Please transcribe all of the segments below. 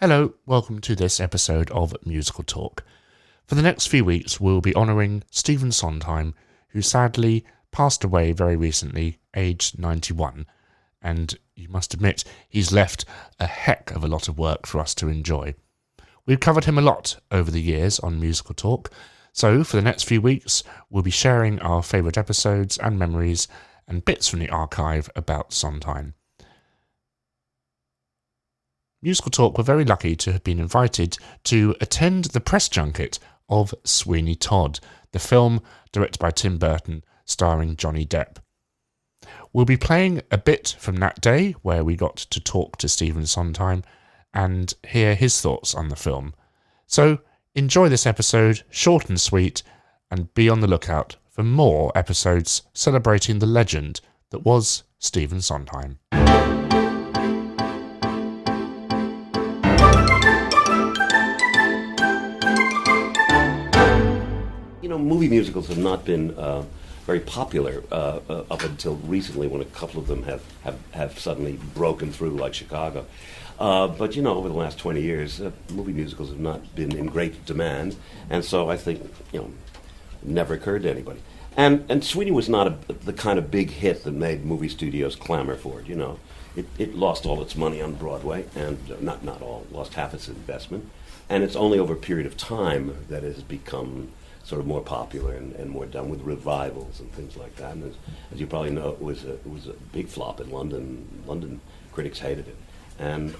Hello, welcome to this episode of Musical Talk. For the next few weeks, we'll be honouring Stephen Sondheim, who sadly passed away very recently, aged 91, and you must admit he's left a heck of a lot of work for us to enjoy. We've covered him a lot over the years on Musical Talk, so for the next few weeks, we'll be sharing our favourite episodes and memories and bits from the archive about Sondheim. Musical Talk were very lucky to have been invited to attend the press junket of Sweeney Todd, the film directed by Tim Burton, starring Johnny Depp. We'll be playing a bit from that day where we got to talk to Stephen Sondheim and hear his thoughts on the film. So enjoy this episode, short and sweet, and be on the lookout for more episodes celebrating the legend that was Stephen Sondheim. Movie musicals have not been very popular up until recently, when a couple of them have suddenly broken through, like Chicago. But over the last 20 years, movie musicals have not been in great demand, and so I think it never occurred to anybody. And Sweeney was not the kind of big hit that made movie studios clamor for it. It lost all its money on Broadway, and not all, lost half its investment, and it's only over a period of time that it has become sort of more popular and more done with revivals and things like that. And as you probably know, it was a big flop in London. London critics hated it, and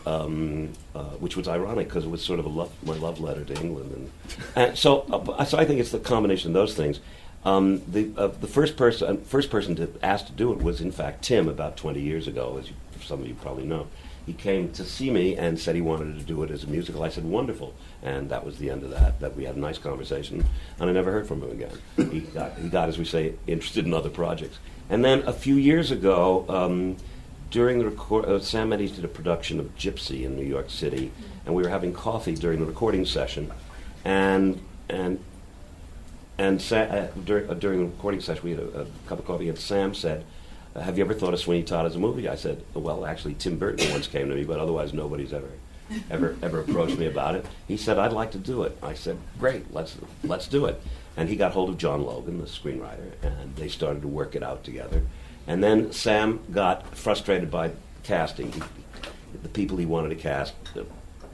which was ironic because it was sort of my love letter to England. And so I think it's the combination of those things. The first person to ask to do it was in fact Tim, about 20 years ago, as some of you probably know. He came to see me and said he wanted to do it as a musical. I said, wonderful. And that was the end of that we had a nice conversation, and I never heard from him again. He got, as we say, interested in other projects. And then a few years ago, during the Sam Mendes did a production of Gypsy in New York City, and we were having coffee during the recording session, and during the recording session we had a cup of coffee, and Sam said, have you ever thought of Sweeney Todd as a movie? I said, well, actually, Tim Burton once came to me, but otherwise nobody's ever approached me about it. He said, I'd like to do it. I said, great, let's do it. And he got hold of John Logan, the screenwriter, and they started to work it out together. And then Sam got frustrated by casting. The people he wanted to cast,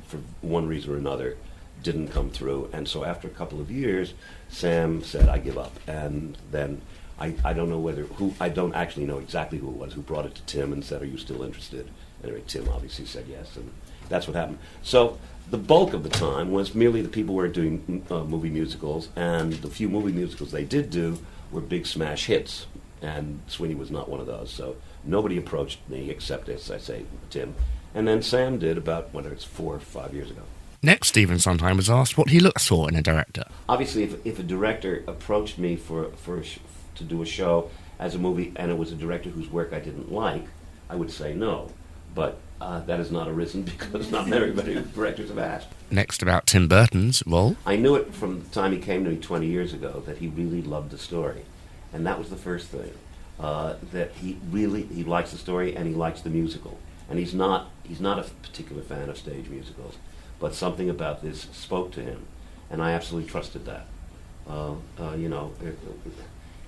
for one reason or another, didn't come through. And so after a couple of years, Sam said, I give up. And then I don't know I don't actually know exactly who it was who brought it to Tim and said, are you still interested? Anyway, Tim obviously said yes, and that's what happened. So the bulk of the time was merely the people weren't doing movie musicals, and the few movie musicals they did do were big smash hits, and Sweeney was not one of those. So nobody approached me except, as I say, Tim. And then Sam did about, 4 or 5 years ago. Next, Stephen Sondheim was asked what he looks for in a director. Obviously, if a director approached me to do a show as a movie, and it was a director whose work I didn't like, I would say no. But that has not arisen because not many directors have asked. Next, about Tim Burton's role. I knew it from the time he came to me 20 years ago that he really loved the story. And that was the first thing. That he likes the story and he likes the musical. And he's not a particular fan of stage musicals, but something about this spoke to him. And I absolutely trusted that.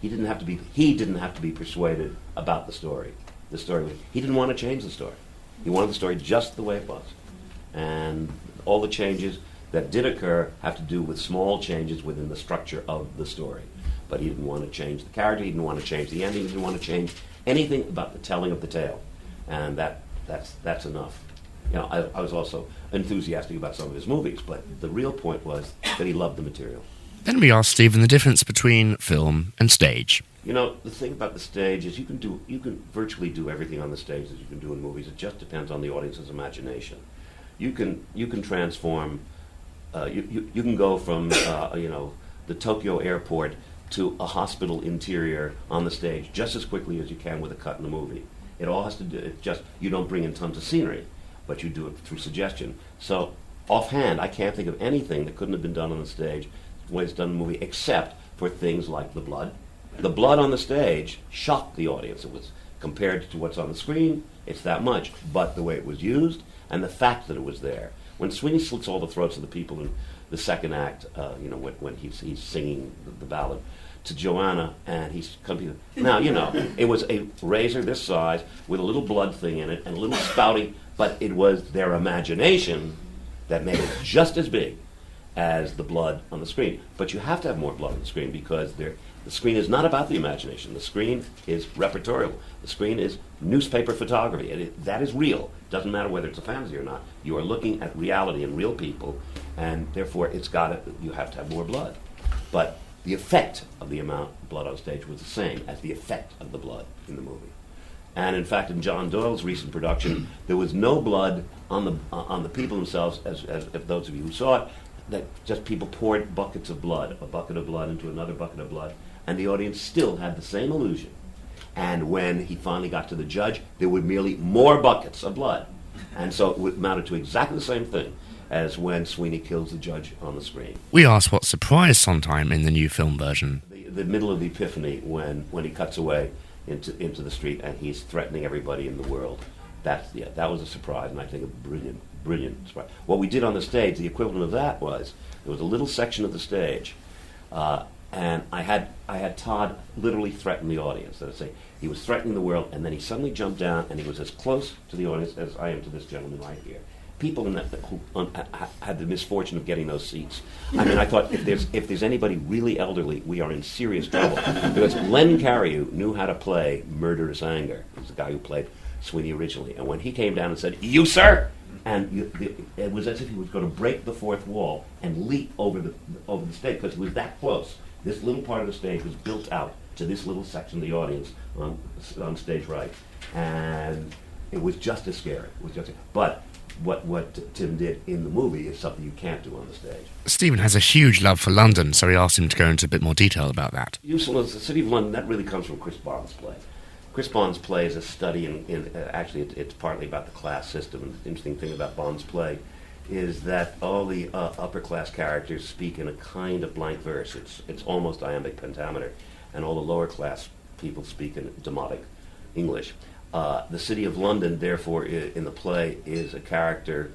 He didn't have to be persuaded about the story. He didn't want to change the story. He wanted the story just the way it was. And all the changes that did occur have to do with small changes within the structure of the story. But he didn't want to change the character, he didn't want to change the ending, he didn't want to change anything about the telling of the tale. And that's enough. I was also enthusiastic about some of his movies, but the real point was that he loved the material. Then we asked Stephen the difference between film and stage. The thing about the stage is you can virtually do everything on the stage that you can do in movies. It just depends on the audience's imagination. You can transform. You can go from the Tokyo airport to a hospital interior on the stage just as quickly as you can with a cut in the movie. It all has to do. It's just you don't bring in tons of scenery, but you do it through suggestion. So offhand, I can't think of anything that couldn't have been done on the stage the way it's done in the movie, except for things like the blood. The blood on the stage shocked the audience. It was compared to what's on the screen, it's that much. But the way it was used and the fact that it was there When Sweeney slits all the throats of the people in the second act, when he's singing the ballad to Joanna, and he's coming. Now, it was a razor this size with a little blood thing in it and a little spouting, but it was their imagination that made it just as big as the blood on the screen. But you have to have more blood on the screen because the screen is not about the imagination. The screen is repertorial. The screen is newspaper photography. That is real. Doesn't matter whether it's a fantasy or not. You are looking at reality and real people, and therefore you have to have more blood. But the effect of the amount of blood on stage was the same as the effect of the blood in the movie. And in fact, in John Doyle's recent production, there was no blood on the people themselves, as those of you who saw it, that just people poured buckets of blood, a bucket of blood into another bucket of blood, and the audience still had the same illusion. And when he finally got to the judge, there were merely more buckets of blood. And so it amounted to exactly the same thing as when Sweeney kills the judge on the screen. We asked what surprised Sondheim in the new film version. The middle of the epiphany, when he cuts away into the street and he's threatening everybody in the world. That was a surprise, and I think a brilliant surprise. What we did on the stage, the equivalent of that was, there was a little section of the stage, and I had Todd literally threaten the audience. That is, say, he was threatening the world, and then he suddenly jumped down, and he was as close to the audience as I am to this gentleman right here. People in that who had the misfortune of getting those seats. I mean, I thought if there's anybody really elderly, we are in serious trouble, because Len Cariou knew how to play murderous anger. He was the guy who played Sweeney originally, and when he came down and said, "You, sir," and it was as if he was going to break the fourth wall and leap over the stage, because he was that close. This little part of the stage was built out to this little section of the audience on stage right, and it was just as scary. But what Tim did in the movie is something you can't do on the stage. Stephen has a huge love for London, so he asked him to go into a bit more detail about that. Usefulness, the city of London, that really comes from Chris Bond's play. Chris Bond's play is a study in actually it's partly about the class system. And the interesting thing about Bond's play is that all the upper class characters speak in a kind of blank verse. It's almost iambic pentameter, and all the lower class people speak in demotic English. The city of London, therefore, in the play, is a character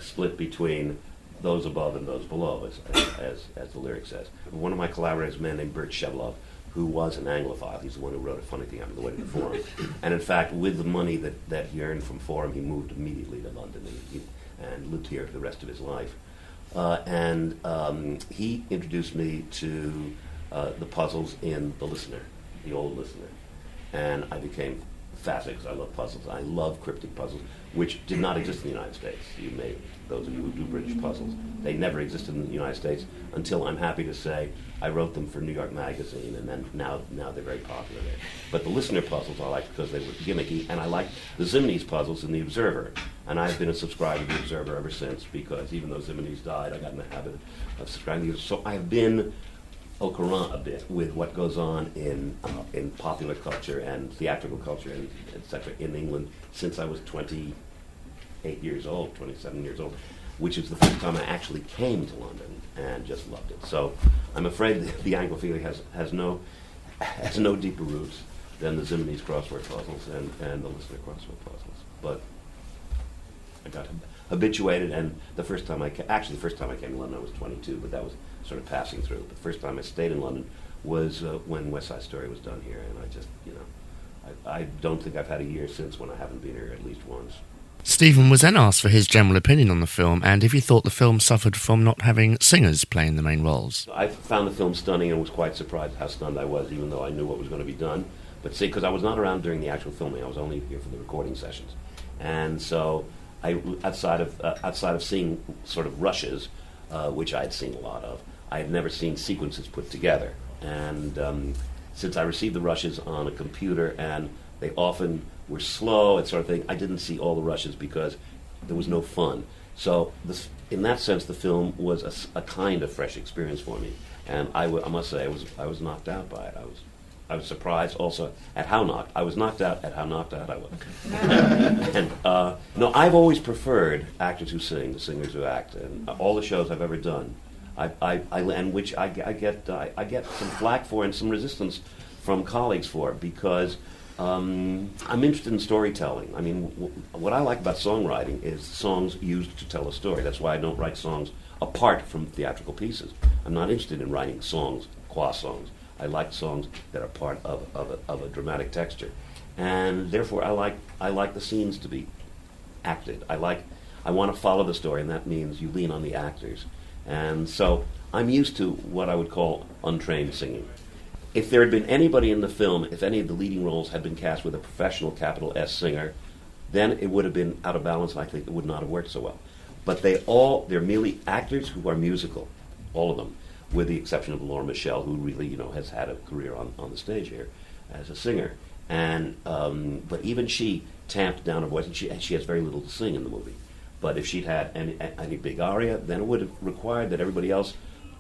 split between those above and those below, as the lyric says. One of my collaborators, a man named Bert Shevlov, who was an Anglophile. He's the one who wrote A Funny Thing Happened on the Way to the Forum. And in fact, with the money that he earned from Forum, he moved immediately to London and lived here for the rest of his life. He introduced me to the puzzles in The Listener, the old Listener. And I became fascinated because I love puzzles. I love cryptic puzzles, which did not exist in the United States. Those of you who do British puzzles, they never existed in the United States until, I'm happy to say, I wrote them for New York Magazine, and then now they're very popular there. But the Listener puzzles I liked because they were gimmicky, and I liked the Zimines puzzles in The Observer. And I've been a subscriber to The Observer ever since, because even though Zimines died, I got in the habit of subscribing to the Observer. So I've been au courant a bit with what goes on in popular culture and theatrical culture, and etc. in England since I was 28 years old, 27 years old, which is the first time I actually came to London and just loved it. So I'm afraid the Anglophilia has no deeper roots than the Zimines crossword puzzles and the Listener crossword puzzles. But I got habituated, and the first time I came to London I was 22, but that was sort of passing through. The first time I stayed in London was when West Side Story was done here, and I just, I don't think I've had a year since when I haven't been here at least once. Stephen was then asked for his general opinion on the film and if he thought the film suffered from not having singers playing the main roles. I found the film stunning and was quite surprised how stunned I was, even though I knew what was going to be done. But see, because I was not around during the actual filming, I was only here for the recording sessions. And so outside of seeing sort of rushes, which I had seen a lot of, I had never seen sequences put together. And since I received the rushes on a computer and they often were slow and sort of thing, I didn't see all the rushes because there was no fun. So in that sense, the film was a kind of fresh experience for me. And I must say, I was knocked out by it. I was surprised also at how knocked. I was knocked out at how knocked out I was. And no, I've always preferred actors who sing to singers who act. And all the shows I've ever done, and which I get some flack for and some resistance from colleagues for, because I'm interested in storytelling. I mean, what I like about songwriting is songs used to tell a story. That's why I don't write songs apart from theatrical pieces. I'm not interested in writing songs, qua songs. I like songs that are part of a dramatic texture, and therefore I like the scenes to be acted. I want to follow the story, and that means you lean on the actors. And so I'm used to what I would call untrained singing. If there had been anybody in the film, if any of the leading roles had been cast with a professional capital S singer, then it would have been out of balance, and I think it would not have worked so well. But they're merely actors who are musical, all of them, with the exception of Laura Michelle, who really, has had a career on the stage here as a singer. And but even she tamped down her voice, and she has very little to sing in the movie. But if she'd had any big aria, then it would have required that everybody else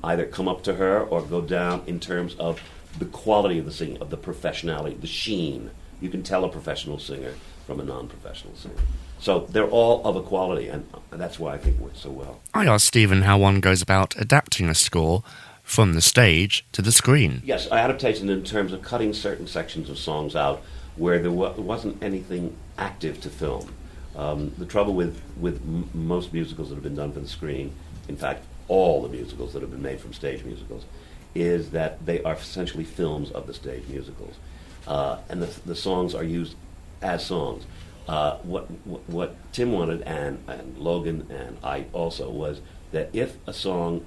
either come up to her or go down in terms of the quality of the singing, of the professionality, the sheen. You can tell a professional singer from a non-professional singer. So they're all of a quality, and that's why I think it works so well. I asked Stephen how one goes about adapting a score from the stage to the screen. Yes, adaptation in terms of cutting certain sections of songs out where there wasn't anything active to film. The trouble with most musicals that have been done for the screen, in fact, all the musicals that have been made from stage musicals, is that they are essentially films of the stage musicals, and the songs are used as songs. What Tim wanted, and Logan and I also, was that if a song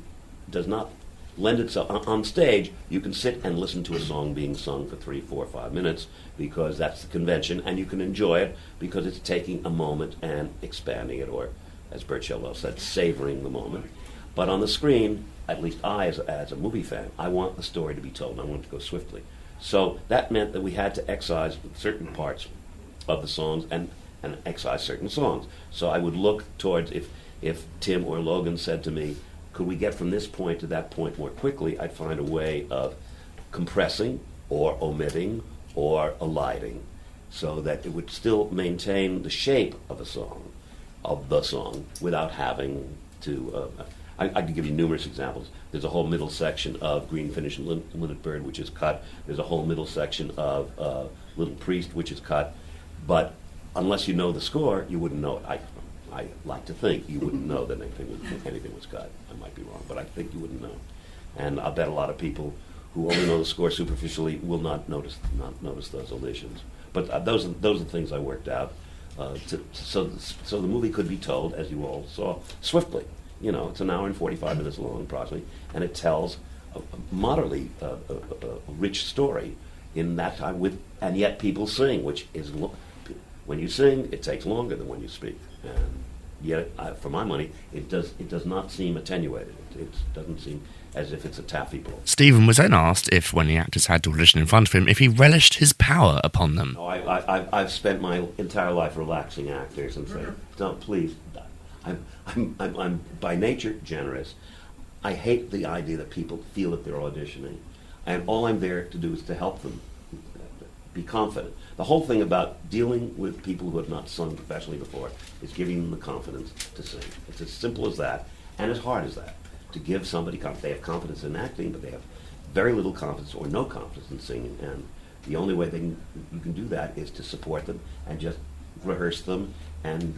does not lend itself on stage, you can sit and listen to a song being sung for 3, 4, 5 minutes, because that's the convention, and you can enjoy it because it's taking a moment and expanding it, or, as Bert Shellwell said, savoring the moment. But on the screen, at least I, as a movie fan, I want the story to be told, and I want it to go swiftly. So that meant that we had to excise certain parts of the songs and excise certain songs. So I would look towards, if Tim or Logan said to me, could we get from this point to that point more quickly, I'd find a way of compressing or omitting or eliding so that it would still maintain the shape of the song, without having to... I could give you numerous examples. There's a whole middle section of Green Finish and Linnet Bird, which is cut. There's a whole middle section of Little Priest, which is cut. But unless you know the score, you wouldn't know it. I like to think you wouldn't know that anything was cut. I might be wrong, but I think you wouldn't know. And I'll bet a lot of people who only know the score superficially will not notice those omissions. But those are the things I worked out. So the movie could be told, as you all saw, swiftly. It's an hour and 45 minutes long, approximately, and it tells a moderately rich story in that time. And yet people sing, which is when you sing, it takes longer than when you speak. And yet, for my money, it does not seem attenuated. It doesn't seem as if it's a taffy pull. Stephen was then asked if, when the actors had to audition in front of him, if he relished his power upon them. No, I've spent my entire life relaxing actors and saying, "Don't, please." I'm by nature generous. I hate the idea that people feel that they're auditioning, and all I'm there to do is to help them be confident. The whole thing about dealing with people who have not sung professionally before is giving them the confidence to sing. It's as simple as that, and as hard as that, to give somebody confidence. They have confidence in acting, but they have very little confidence or no confidence in singing, and the only way you can do that is to support them and just rehearse them and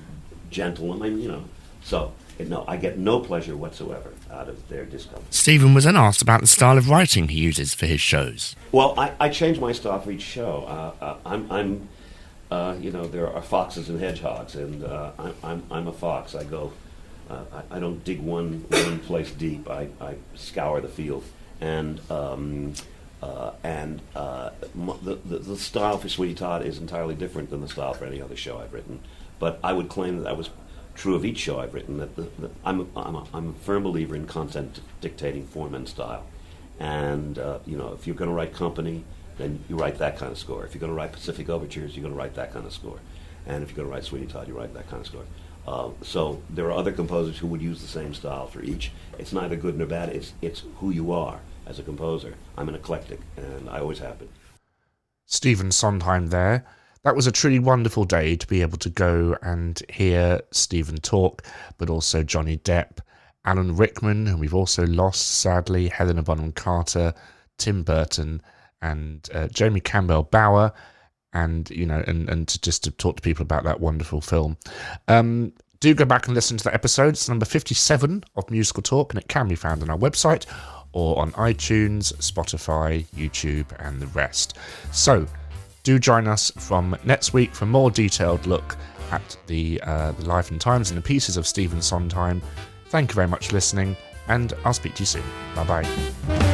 gentle them, So, no, I get no pleasure whatsoever out of their discomfort. Stephen was then asked about the style of writing he uses for his shows. Well, I change my style for each show. There are foxes and hedgehogs, and I'm a fox. I go, I don't dig one place deep. I scour the field, and the style for Sweeney Todd is entirely different than the style for any other show I've written. But I would claim that was true of each show I've written. That I'm a firm believer in content dictating form and style. And if you're going to write Company, then you write that kind of score. If you're going to write Pacific Overtures, you're going to write that kind of score. And if you're going to write Sweeney Todd, you write that kind of score. So there are other composers who would use the same style for each. It's neither good nor bad. It's who you are as a composer. I'm an eclectic, and I always have been. Stephen Sondheim there. That was a truly wonderful day to be able to go and hear Stephen talk, but also Johnny Depp, Alan Rickman, whom we've also lost, sadly, Helena Bonham Carter, Tim Burton, and Jamie Campbell Bower, and and to talk to people about that wonderful film. Do go back and listen to that episode. It's number 57 of Musical Talk, and it can be found on our website or on iTunes, Spotify, YouTube, and the rest. So do join us from next week for a more detailed look at the life and times and the pieces of Stephen Sondheim. Thank you very much for listening, and I'll speak to you soon. Bye-bye.